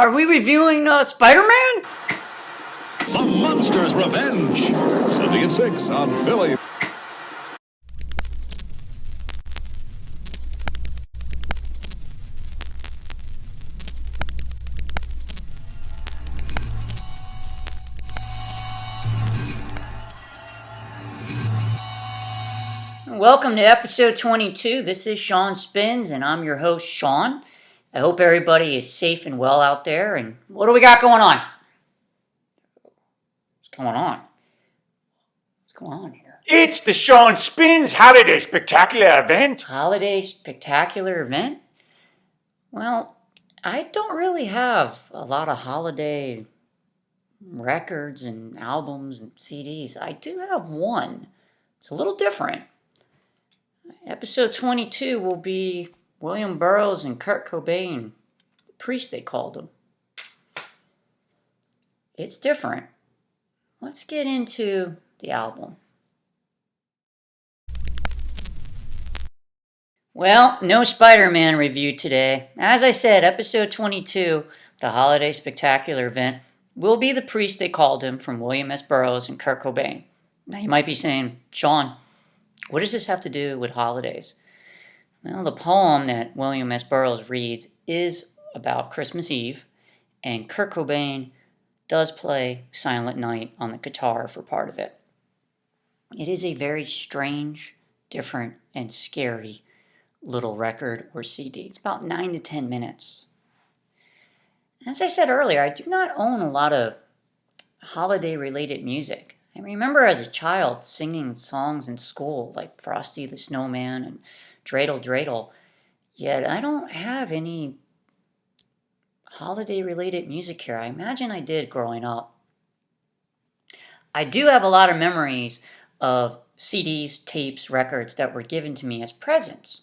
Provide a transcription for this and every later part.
Are we reviewing Spider-Man? The Monster's Revenge. Sunday at 6 on Philly. Welcome to episode 22. This is Shaun Spins, and I'm your host, Shaun. I hope everybody is safe and well out there. And what do we got going on? What's going on? What's going on here? It's the Shaun Spins Holiday Spectacular Event. Holiday spectacular event? Well, I don't really have a lot of holiday records and albums and CDs. I do have one. It's a little different. Episode 22 will be William Burroughs and Kurt Cobain, the priest they called him. It's different. Let's get into the album. Well, no Spider-Man review today. As I said, episode 22, the Holiday Spectacular Event, will be the priest they called him from William S. Burroughs and Kurt Cobain. Now you might be saying, Shaun, what does this have to do with holidays? Well, the poem that William S. Burroughs reads is about Christmas Eve, and Kurt Cobain does play Silent Night on the guitar for part of it. It is a very strange, different, and scary little record or CD. It's about 9 to 10 minutes. As I said earlier, I do not own a lot of holiday-related music. I remember as a child singing songs in school like Frosty the Snowman and Dreidel Dreidel, yet I don't have any holiday-related music here. I imagine I did growing up. I do have a lot of memories of CDs, tapes, records that were given to me as presents.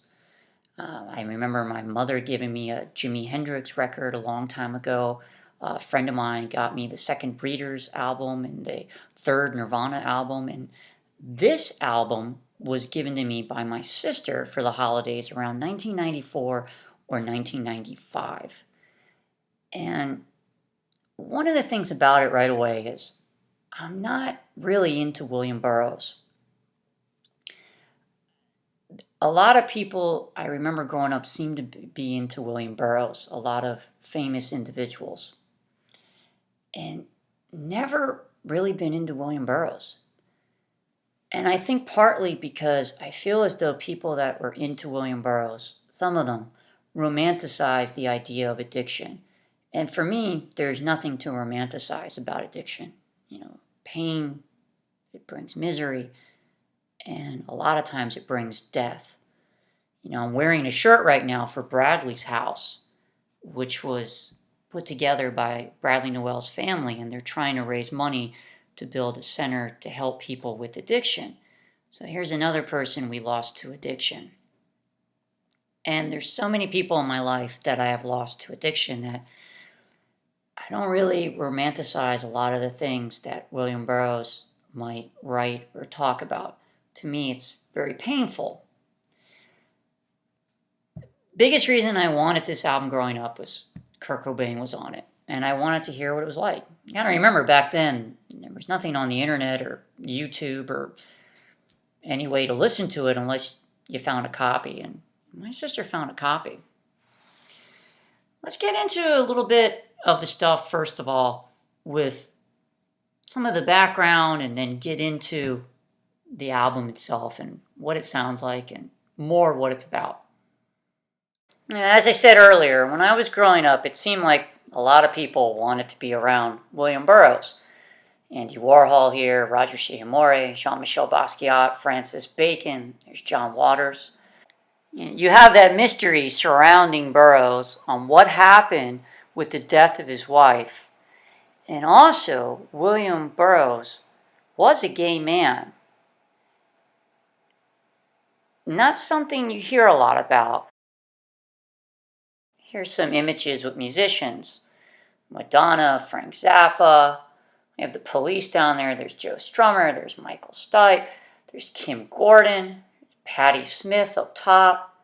I remember my mother giving me a Jimi Hendrix record a long time ago. A friend of mine got me the second Breeders album and the third Nirvana album, and this album was given to me by my sister for the holidays around 1994 or 1995. And one of the things about it right away is I'm not really into William Burroughs. A lot of people I remember growing up seemed to be into William Burroughs, a lot of famous individuals, and never really been into William Burroughs. And I think partly because I feel as though people that were into William Burroughs, some of them, romanticize the idea of addiction. And for me, there's nothing to romanticize about addiction. Pain, it brings misery, and a lot of times it brings death. I'm wearing a shirt right now for Bradley's house, which was put together by Bradley Noel's family, and they're trying to raise money to build a center to help people with addiction. So here's another person we lost to addiction. And there's so many people in my life that I have lost to addiction that I don't really romanticize a lot of the things that William Burroughs might write or talk about. To me, it's very painful. Biggest reason I wanted this album growing up was Kurt Cobain was on it, and I wanted to hear what it was like. You gotta remember, back then, there was nothing on the internet or YouTube or any way to listen to it unless you found a copy, and my sister found a copy. Let's get into a little bit of the stuff, first of all, with some of the background, and then get into the album itself and what it sounds like and more what it's about. As I said earlier, when I was growing up, it seemed like a lot of people wanted to be around William Burroughs. Andy Warhol here, Roger Shimomura, Jean-Michel Basquiat, Francis Bacon, there's John Waters. You have that mystery surrounding Burroughs on what happened with the death of his wife. And also, William Burroughs was a gay man. Not something you hear a lot about. Here's some images with musicians. Madonna, Frank Zappa. We have the Police down there. There's Joe Strummer. There's Michael Stipe. There's Kim Gordon. Patti Smith up top.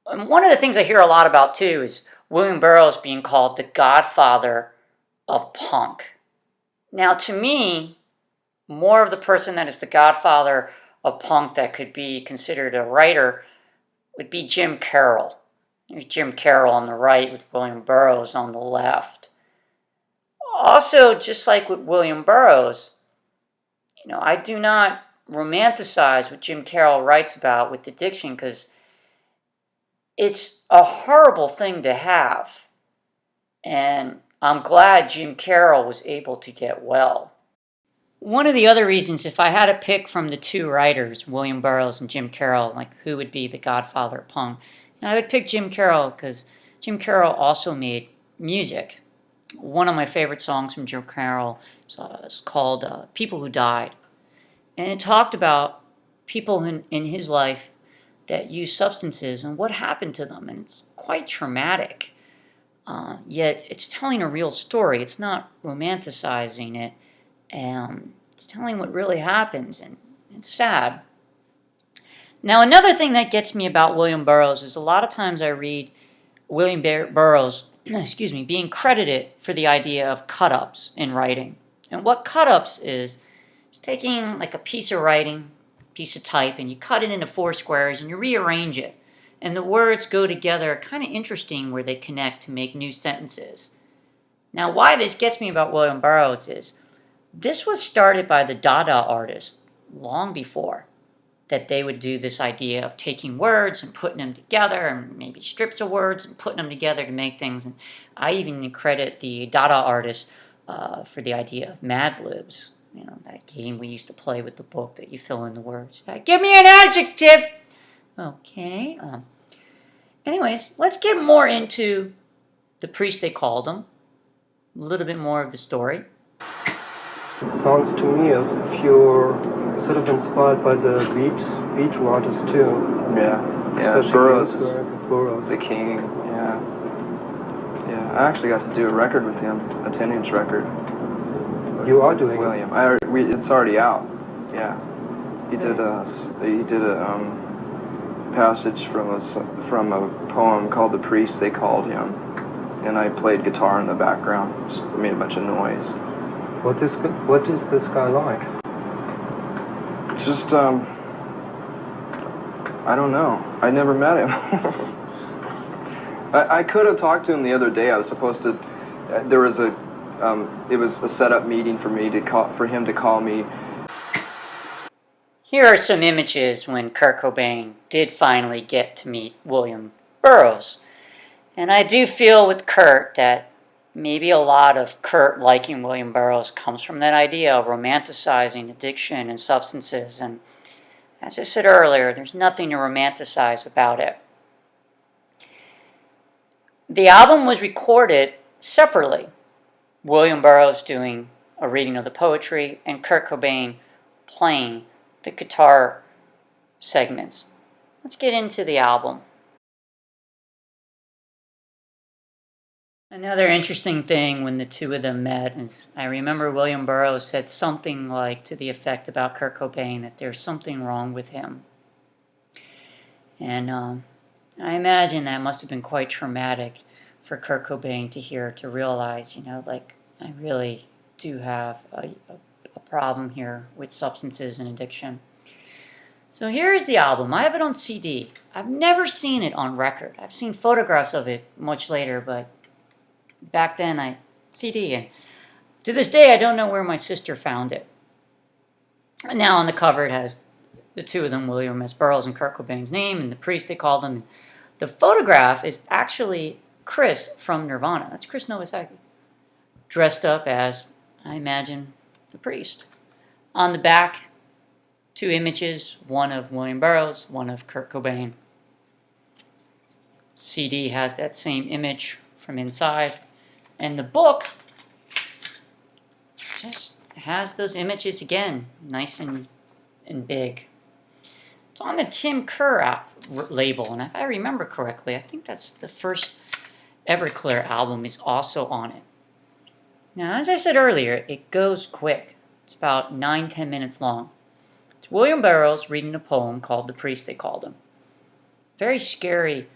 And one of the things I hear a lot about too is William Burroughs being called the godfather of punk. Now, to me, more of the person that is the godfather of punk that could be considered a writer would be Jim Carroll. There's Jim Carroll on the right with William Burroughs on the left. Also, just like with William Burroughs, I do not romanticize what Jim Carroll writes about with addiction because it's a horrible thing to have. And I'm glad Jim Carroll was able to get well. One of the other reasons, if I had to pick from the two writers, William Burroughs and Jim Carroll, like who would be the godfather of punk, I would pick Jim Carroll because Jim Carroll also made music. One of my favorite songs from Jim Carroll is called People Who Died. And it talked about people in his life that used substances and what happened to them. And it's quite traumatic. Yet it's telling a real story. It's not romanticizing it. It's telling what really happens. And it's sad. Now, another thing that gets me about William Burroughs is a lot of times I read William Burroughs being credited for the idea of cut-ups in writing. And what cut-ups is taking like a piece of writing, piece of type, and you cut it into 4 squares and you rearrange it. And the words go together kind of interesting where they connect to make new sentences. Now, why this gets me about William Burroughs is this was started by the Dada artists long before that they would do this idea of taking words and putting them together and maybe strips of words and putting them together to make things. And I even credit the Dada artists for the idea of Mad Libs. That game we used to play with the book that you fill in the words. Give me an adjective! Okay. Anyways, let's get more into the priest they called him. A little bit more of the story. It sounds to me as if you're sort of inspired by the beat writers too. Yeah, Especially Burroughs is Burroughs. the king. Yeah. I actually got to do a record with him, a 10-inch record. You are doing William. It's already out. Yeah, he did a passage from a poem called "The Priest They Called Him," and I played guitar in the background, just made a bunch of noise. What is this guy like? Just I don't know. I never met him. I could have talked to him the other day. I was supposed to. There was it was a set-up meeting for him to call me. Here are some images when Kurt Cobain did finally get to meet William Burroughs. And I do feel with Kurt that maybe a lot of Kurt liking William Burroughs comes from that idea of romanticizing addiction and substances. And as I said earlier, there's nothing to romanticize about it. The album was recorded separately. William Burroughs doing a reading of the poetry and Kurt Cobain playing the guitar segments. Let's get into the album. Another interesting thing when the two of them met is I remember William Burroughs said something like to the effect about Kurt Cobain that there's something wrong with him. And I imagine that must have been quite traumatic for Kurt Cobain to hear, to realize, I really do have a problem here with substances and addiction. So here is the album. I have it on CD. I've never seen it on record. I've seen photographs of it much later, but back then CD. And to this day, I don't know where my sister found it. And now on the cover, it has the two of them, William S. Burroughs and Kurt Cobain's name, and the priest they called him. The photograph is actually Chris from Nirvana. That's Chris Novoselic, dressed up as, I imagine, the priest. On the back, 2 images, one of William Burroughs, one of Kurt Cobain. CD has that same image from inside. And the book just has those images again, nice and big. It's on the Tim Kerr label, and if I remember correctly, I think that's the first Everclear album is also on it. Now, as I said earlier, it goes quick. It's about 9-10 minutes long. It's William Burroughs reading a poem called The Priest They Called Him. Very scary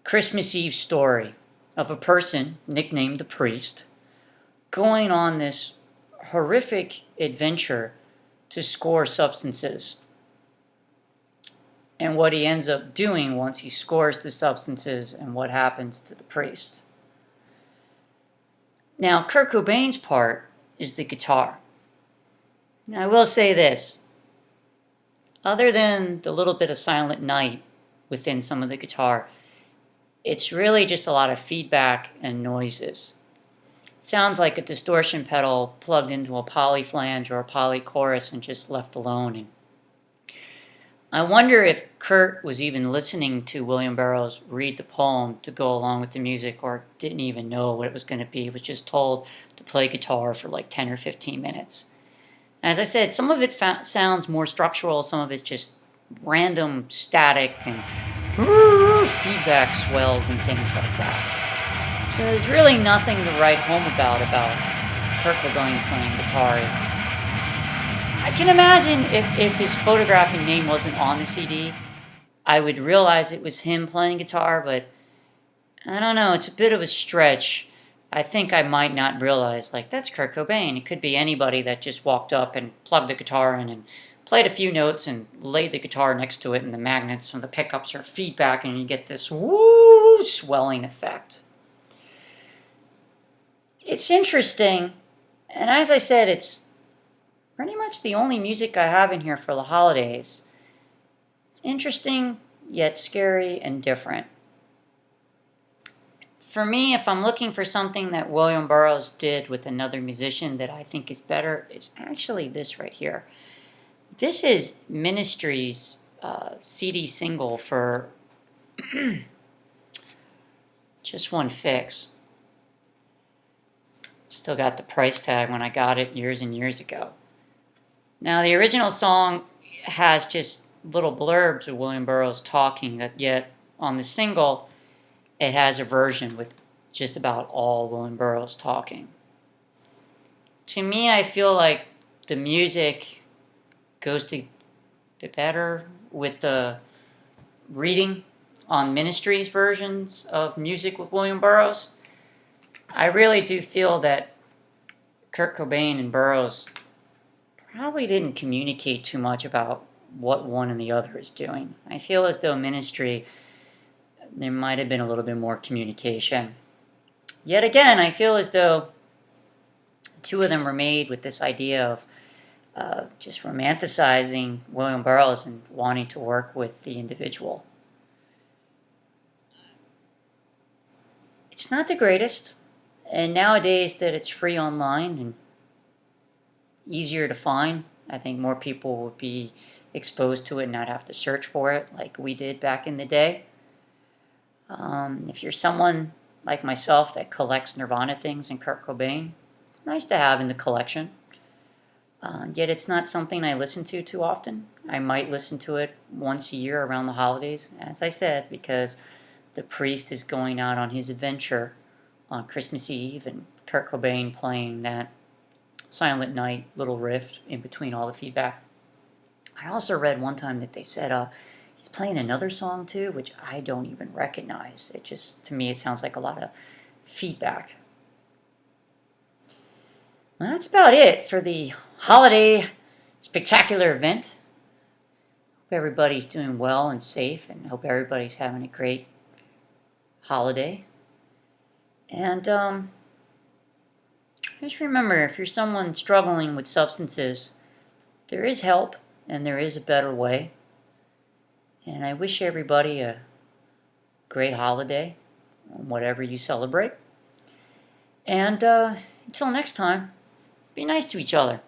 Christmas Eve story of a person nicknamed the Priest going on this horrific adventure to score substances. And what he ends up doing once he scores the substances and what happens to the priest. Now, Kurt Cobain's part is the guitar. Now, I will say this. Other than the little bit of Silent Night within some of the guitar, it's really just a lot of feedback and noises. It sounds like a distortion pedal plugged into a poly flange or a poly chorus and just left alone. And I wonder if Kurt was even listening to William Burroughs read the poem to go along with the music, or didn't even know what it was going to be, was just told to play guitar for like 10 or 15 minutes. As I said, some of it sounds more structural, some of it's just random static and feedback swells and things like that. So there's really nothing to write home about Kurt Cobain playing guitar. I can imagine if his photograph and name wasn't on the CD, I would realize it was him playing guitar, but I don't know, it's a bit of a stretch. I think I might not realize, like, that's Kurt Cobain. It could be anybody that just walked up and plugged the guitar in and played a few notes and laid the guitar next to it, and the magnets from the pickups are feedback, and you get this woo swelling effect. It's interesting, and as I said, it's pretty much the only music I have in here for the holidays. It's interesting, yet scary and different. For me, if I'm looking for something that William Burroughs did with another musician that I think is better, it's actually this right here. This is Ministry's CD single for Just One Fix. Still got the price tag when I got it years and years ago. Now, the original song has just little blurbs of William Burroughs talking, yet on the single, it has a version with just about all William Burroughs talking. To me, I feel like the music goes to bit better with the reading on Ministry's versions of music with William Burroughs. I really do feel that Kurt Cobain and Burroughs probably didn't communicate too much about what one and the other is doing. I feel as though Ministry, there might have been a little bit more communication. Yet again, I feel as though two of them were made with this idea of just romanticizing William Burroughs and wanting to work with the individual. It's not the greatest, and nowadays that it's free online and easier to find, I think more people would be exposed to it and not have to search for it like we did back in the day. If you're someone like myself that collects Nirvana things and Kurt Cobain, it's nice to have in the collection. Yet it's not something I listen to too often. I might listen to it once a year around the holidays, as I said, because the priest is going out on his adventure on Christmas Eve and Kurt Cobain playing that Silent Night little riff in between all the feedback. I also read one time that they said he's playing another song too, which I don't even recognize. It just, to me, it sounds like a lot of feedback. Well, that's about it for the holiday spectacular event. Hope everybody's doing well and safe, and hope everybody's having a great holiday. And just remember, if you're someone struggling with substances, there is help and there is a better way. And I wish everybody a great holiday, whatever you celebrate. And until next time, be nice to each other.